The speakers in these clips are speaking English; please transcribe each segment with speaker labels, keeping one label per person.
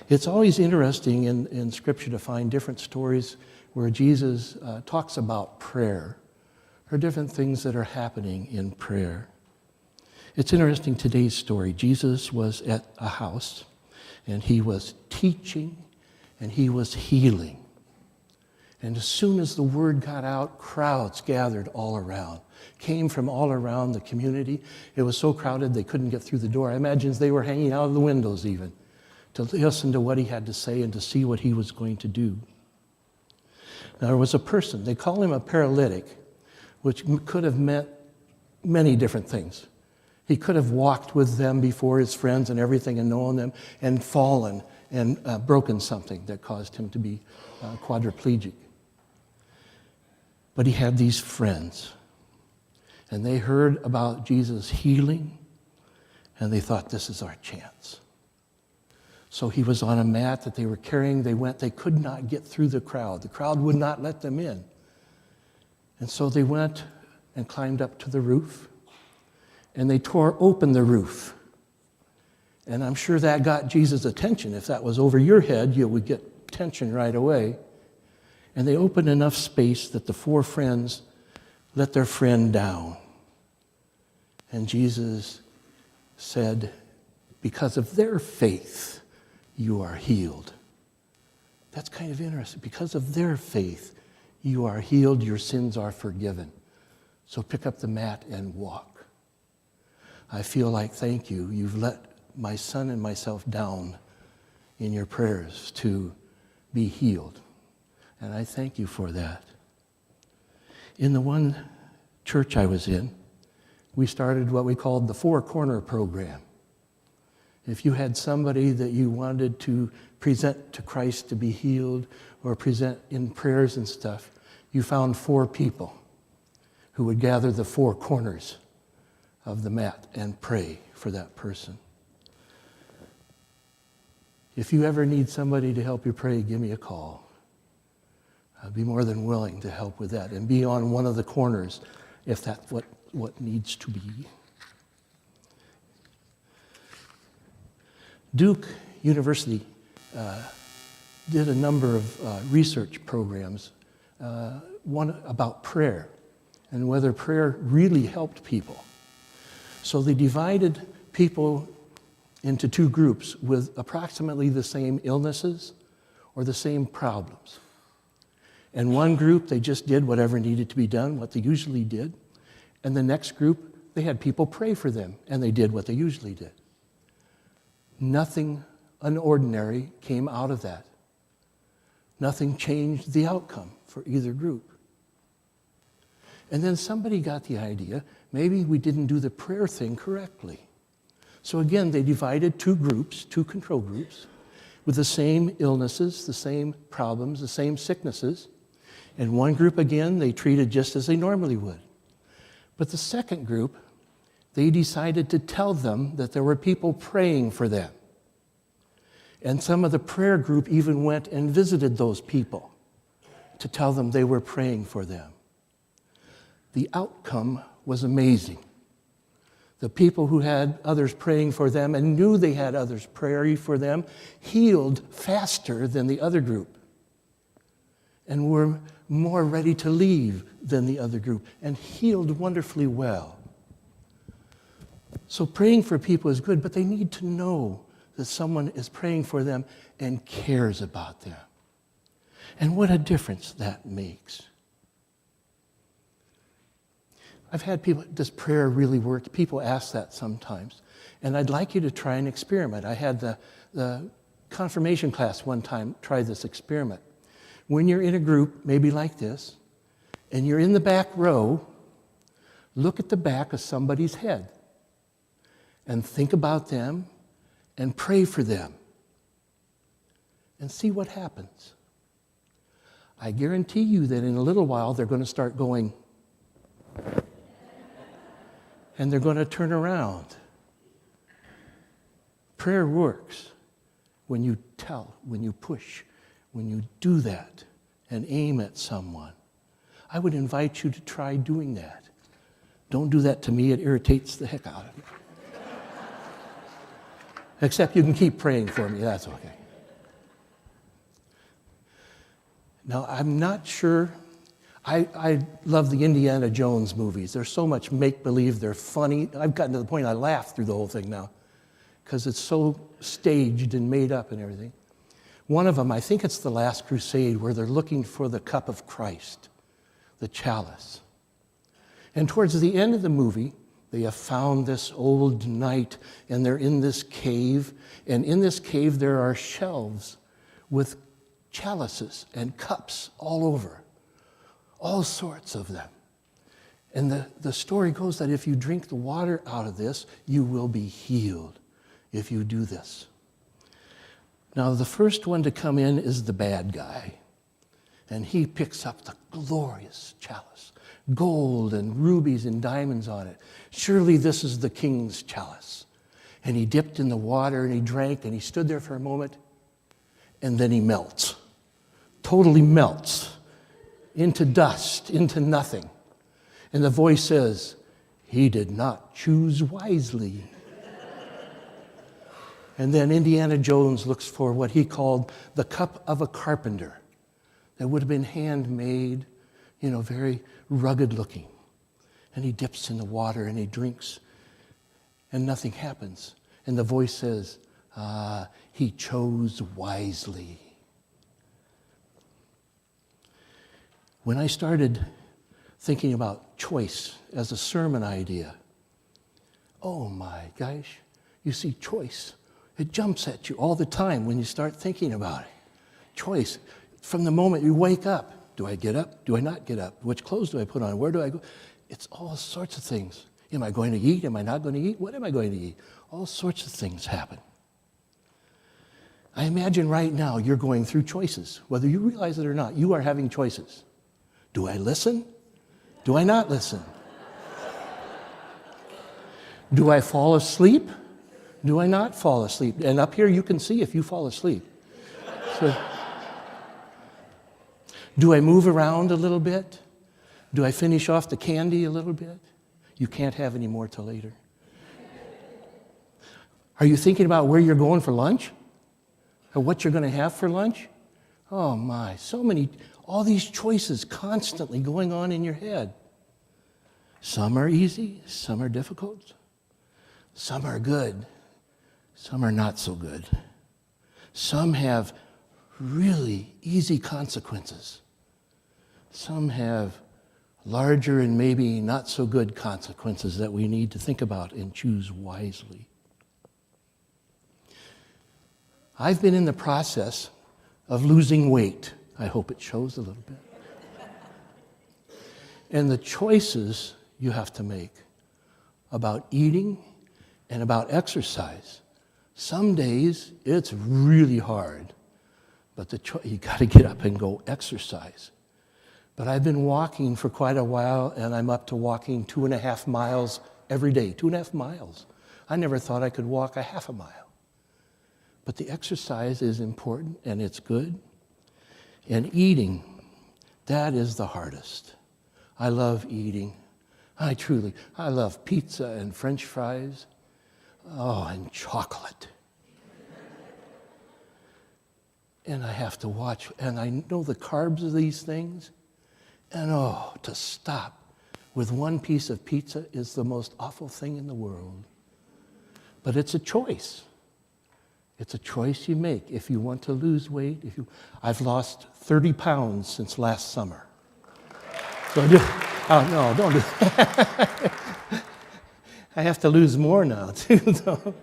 Speaker 1: It's always interesting in Scripture to find different stories where Jesus talks about prayer, or different things that are happening in prayer. It's interesting, today's story. Jesus was at a house, and he was teaching, and he was healing. And as soon as the word got out, crowds gathered all around, came from all around the community. It was so crowded they couldn't get through the door. I imagine they were hanging out of the windows even to listen to what he had to say and to see what he was going to do. Now, there was a person, they call him a paralytic, which could have meant many different things. He could have walked with them before his friends and everything and known them and fallen and broken something that caused him to be quadriplegic. But he had these friends, and they heard about Jesus healing, and they thought, this is our chance. So he was on a mat that they were carrying. They could not get through the crowd. The crowd would not let them in. And so they went and climbed up to the roof, and they tore open the roof. And I'm sure that got Jesus' attention. If that was over your head, you would get attention right away. And they opened enough space that the four friends let their friend down. And Jesus said, because of their faith, you are healed. That's kind of interesting. Because of their faith, you are healed, your sins are forgiven. So pick up the mat and walk. I feel like, thank you, you've let my son and myself down in your prayers to be healed. And I thank you for that. In the one church I was in, we started what we called the Four Corner Program. If you had somebody that you wanted to present to Christ to be healed or present in prayers and stuff, you found four people who would gather the four corners of the mat and pray for that person. If you ever need somebody to help you pray, give me a call. I'd be more than willing to help with that and be on one of the corners if that's what needs to be. Duke University did a number of research programs, one about prayer and whether prayer really helped people. So they divided people into two groups with approximately the same illnesses or the same problems. And one group, they just did whatever needed to be done, what they usually did. And the next group, they had people pray for them, and they did what they usually did. Nothing unordinary came out of that. Nothing changed the outcome for either group. And then somebody got the idea, maybe we didn't do the prayer thing correctly. So again, they divided two groups, two control groups, with the same illnesses, the same problems, the same sicknesses. And one group, again, they treated just as they normally would. But the second group, they decided to tell them that there were people praying for them. And some of the prayer group even went and visited those people to tell them they were praying for them. The outcome was amazing. The people who had others praying for them and knew they had others praying for them healed faster than the other group and were more ready to leave than the other group and healed wonderfully well. So praying for people is good, but they need to know that someone is praying for them and cares about them. And what a difference that makes. I've had people, does prayer really work? People ask that sometimes. And I'd like you to try an experiment. I had the confirmation class one time try this experiment. When you're in a group, maybe like this, and you're in the back row, look at the back of somebody's head and think about them and pray for them and see what happens. I guarantee you that in a little while they're going to start going and they're going to turn around. Prayer works when you tell, when you push, when you do that and aim at someone. I would invite you to try doing that. Don't do that to me. It irritates the heck out of me. Except you can keep praying for me. That's okay. Now, I'm not sure. I love the Indiana Jones movies. There's so much make-believe. They're funny. I've gotten to the point I laugh through the whole thing now because it's so staged and made up and everything. One of them, I think it's The Last Crusade, where they're looking for the cup of Christ, the chalice. And towards the end of the movie, they have found this old knight, and they're in this cave. And in this cave, there are shelves with chalices and cups all over, all sorts of them. And the story goes that if you drink the water out of this, you will be healed if you do this. Now, the first one to come in is the bad guy. And he picks up the glorious chalice, gold and rubies and diamonds on it. Surely this is the king's chalice. And he dipped in the water and he drank and he stood there for a moment and then he melts. Totally melts into dust, into nothing. And the voice says, "He did not choose wisely." And then Indiana Jones looks for what he called the cup of a carpenter that would have been handmade, very rugged looking. And he dips in the water and he drinks and nothing happens. And the voice says, he chose wisely. When I started thinking about choice as a sermon idea, oh my gosh, you see choice. It jumps at you all the time when you start thinking about it. Choice. From the moment you wake up, do I get up? Do I not get up? Which clothes do I put on? Where do I go? It's all sorts of things. Am I going to eat? Am I not going to eat? What am I going to eat? All sorts of things happen. I imagine right now you're going through choices. Whether you realize it or not, you are having choices. Do I listen? Do I not listen? Do I fall asleep? Do I not fall asleep? And up here you can see if you fall asleep. So, do I move around a little bit? Do I finish off the candy a little bit? You can't have any more till later. Are you thinking about where you're going for lunch? Or what you're going to have for lunch? Oh my, so many, all these choices constantly going on in your head. Some are easy, some are difficult. Some are good, some are not so good. Some have really easy consequences. Some have larger and maybe not so good consequences that we need to think about and choose wisely. I've been in the process of losing weight. I hope it shows a little bit. And the choices you have to make about eating and about exercise. Some days it's really hard, but you got to get up and go exercise. But I've been walking for quite a while, and I'm up to walking 2.5 miles every day. 2.5 miles. I never thought I could walk a half a mile. But the exercise is important, and it's good. And eating, that is the hardest. I love eating. I love pizza and French fries. Oh, and chocolate. And I have to watch, and I know the carbs of these things. And to stop with one piece of pizza is the most awful thing in the world. But it's a choice. It's a choice you make if you want to lose weight. I've lost 30 pounds since last summer. So no, don't do that. I have to lose more now, too. So.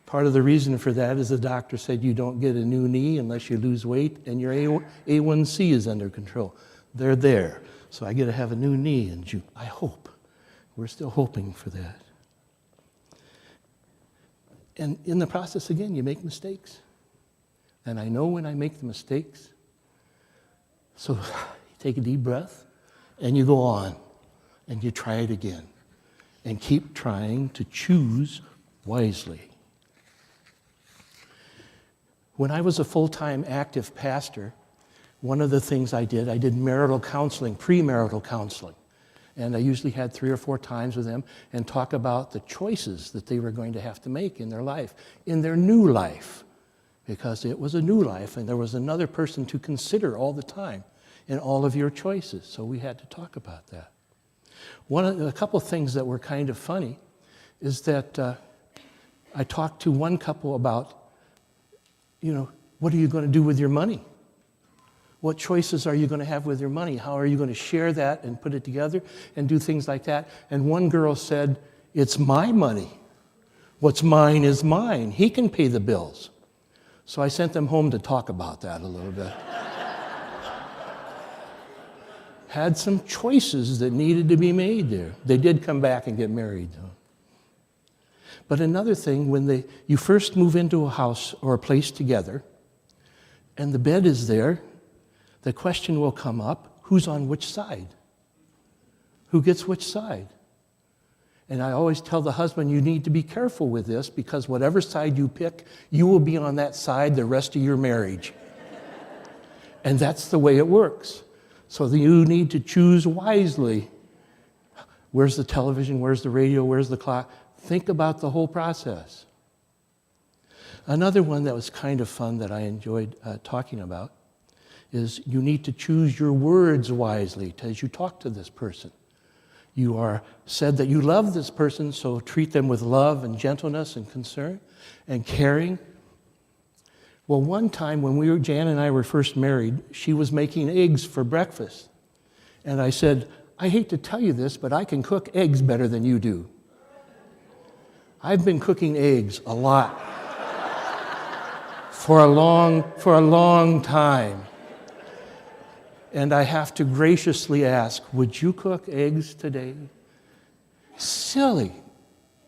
Speaker 1: Part of the reason for that is the doctor said you don't get a new knee unless you lose weight and your A1C is under control. They're there. So I get to have a new knee in June. I hope. We're still hoping for that. And in the process, again, you make mistakes. And I know when I make the mistakes. So you take a deep breath and you go on and you try it again. And keep trying to choose wisely. When I was a full-time active pastor, one of the things I did marital counseling, premarital counseling. And I usually had 3 or 4 times with them and talk about the choices that they were going to have to make in their life, in their new life. because it was a new life and there was another person to consider all the time in all of your choices. So we had to talk about that. A couple of things that were kind of funny is that I talked to one couple about, what are you going to do with your money? What choices are you going to have with your money? How are you going to share that and put it together and do things like that? And one girl said, it's my money. What's mine is mine. He can pay the bills. So I sent them home to talk about that a little bit. Had some choices that needed to be made there. They did come back and get married, though. But another thing, when you first move into a house or a place together, and the bed is there, the question will come up, who's on which side? Who gets which side? And I always tell the husband, you need to be careful with this, because whatever side you pick, you will be on that side the rest of your marriage. And that's the way it works. So you need to choose wisely. Where's the television? Where's the radio? Where's the clock? Think about the whole process. Another one that was kind of fun that I enjoyed talking about is you need to choose your words wisely as you talk to this person. You are said that you love this person, so treat them with love and gentleness and concern and caring. Well, one time when Jan and I were first married, she was making eggs for breakfast. And I said, I hate to tell you this, but I can cook eggs better than you do. I've been cooking eggs a lot for a long time. And I have to graciously ask, would you cook eggs today? Silly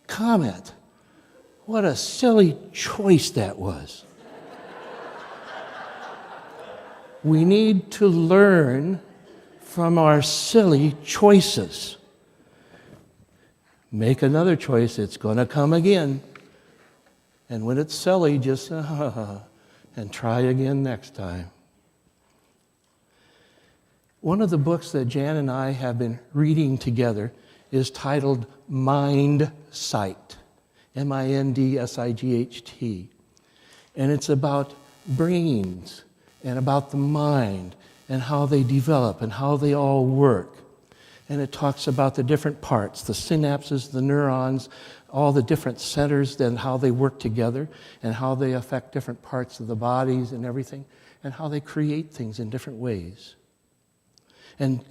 Speaker 1: comment. What a silly choice that was. We need to learn from our silly choices. Make another choice, it's going to come again. And when it's silly, just and try again next time. One of the books that Jan and I have been reading together is titled Mind Sight, M-I-N-D-S-I-G-H-T. And it's about brains and about the mind and how they develop and how they all work. And it talks about the different parts, the synapses, the neurons, all the different centers, and how they work together and how they affect different parts of the bodies and everything, and how they create things in different ways. And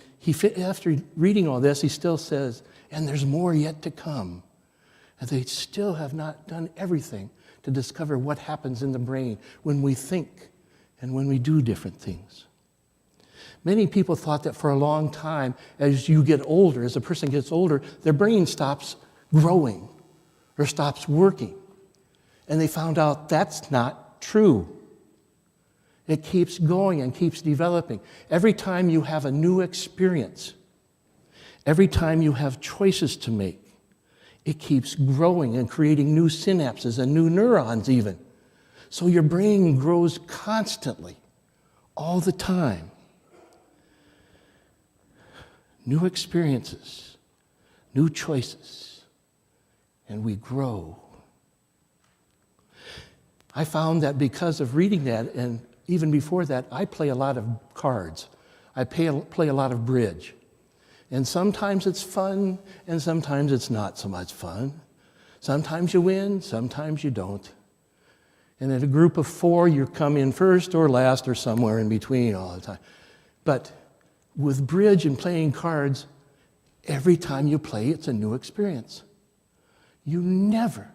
Speaker 1: after reading all this, he still says, and there's more yet to come. And they still have not done everything to discover what happens in the brain when we think and when we do different things. Many people thought that for a long time, as you get older, as a person gets older, their brain stops growing or stops working. And they found out that's not true. It keeps going and keeps developing. Every time you have a new experience, every time you have choices to make, it keeps growing and creating new synapses and new neurons even. So your brain grows constantly, all the time. New experiences, new choices, and we grow. I found that because of reading that, and even before that, I play a lot of cards. I play a lot of bridge. And sometimes it's fun, and sometimes it's not so much fun. Sometimes you win, sometimes you don't. And in a group of 4, you come in first or last or somewhere in between all the time. But with bridge and playing cards, every time you play, it's a new experience. You never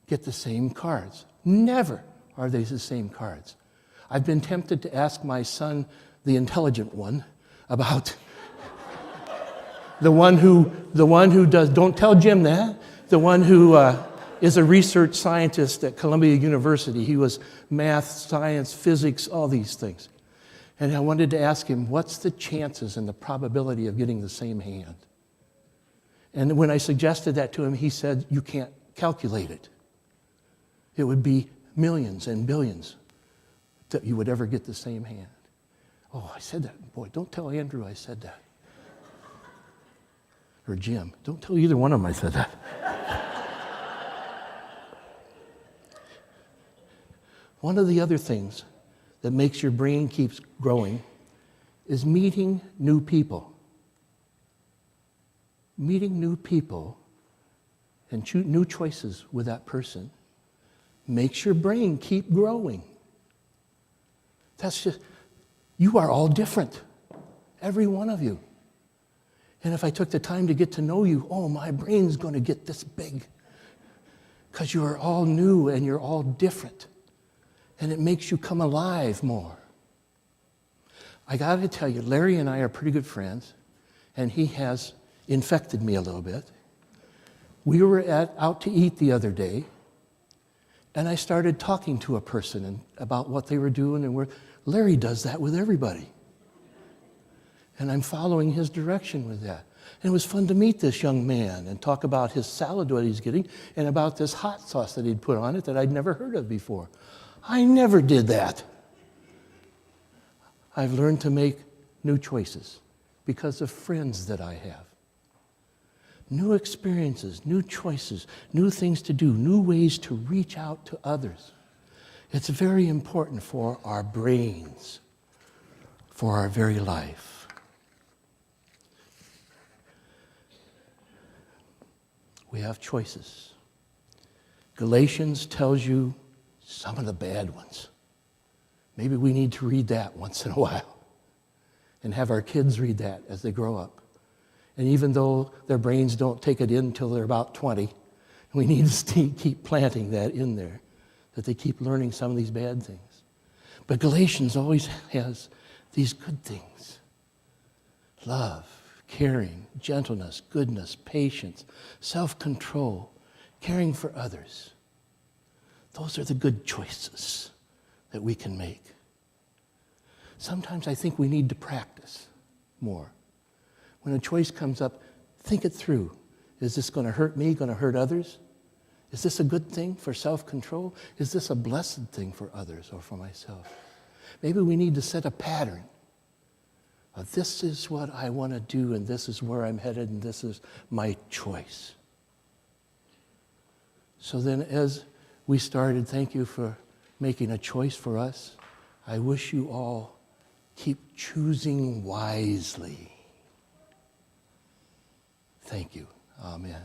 Speaker 1: get the same cards. Never are they the same cards. I've been tempted to ask my son, the intelligent one, about the one who does, don't tell Jim that, the one who is a research scientist at Columbia University. He was math, science, physics, all these things. And I wanted to ask him, what's the chances and the probability of getting the same hand? And when I suggested that to him, he said, you can't calculate it. It would be millions and billions that you would ever get the same hand. Oh, I said that. Boy, don't tell Andrew I said that. Or Jim. Don't tell either one of them I said that. One of the other things that makes your brain keeps growing is meeting new people. Meeting new people and new choices with that person makes your brain keep growing. That's just, you are all different, every one of you. And if I took the time to get to know you, oh, my brain's going to get this big. Because you are all new and you're all different. And it makes you come alive more. I got to tell you, Larry and I are pretty good friends, and he has infected me a little bit. We were out to eat the other day, and I started talking to a person about what they were doing, and Larry does that with everybody. And I'm following his direction with that. And it was fun to meet this young man and talk about his salad, what he's getting, and about this hot sauce that he'd put on it that I'd never heard of before. I never did that. I've learned to make new choices because of friends that I have. New experiences, new choices, new things to do, new ways to reach out to others. It's very important for our brains, for our very life. We have choices. Galatians tells you some of the bad ones. Maybe we need to read that once in a while and have our kids read that as they grow up. And even though their brains don't take it in until they're about 20, we need to keep planting that in there, that they keep learning some of these bad things. But Galatians always has these good things. Love, caring, gentleness, goodness, patience, self-control, caring for others. Those are the good choices that we can make. Sometimes I think we need to practice more. When a choice comes up, think it through. Is this going to hurt me, going to hurt others? Is this a good thing for self-control? Is this a blessed thing for others or for myself? Maybe we need to set a pattern. This is what I want to do, and this is where I'm headed, and this is my choice. So then as we started, thank you for making a choice for us. I wish you all keep choosing wisely. Thank you. Amen.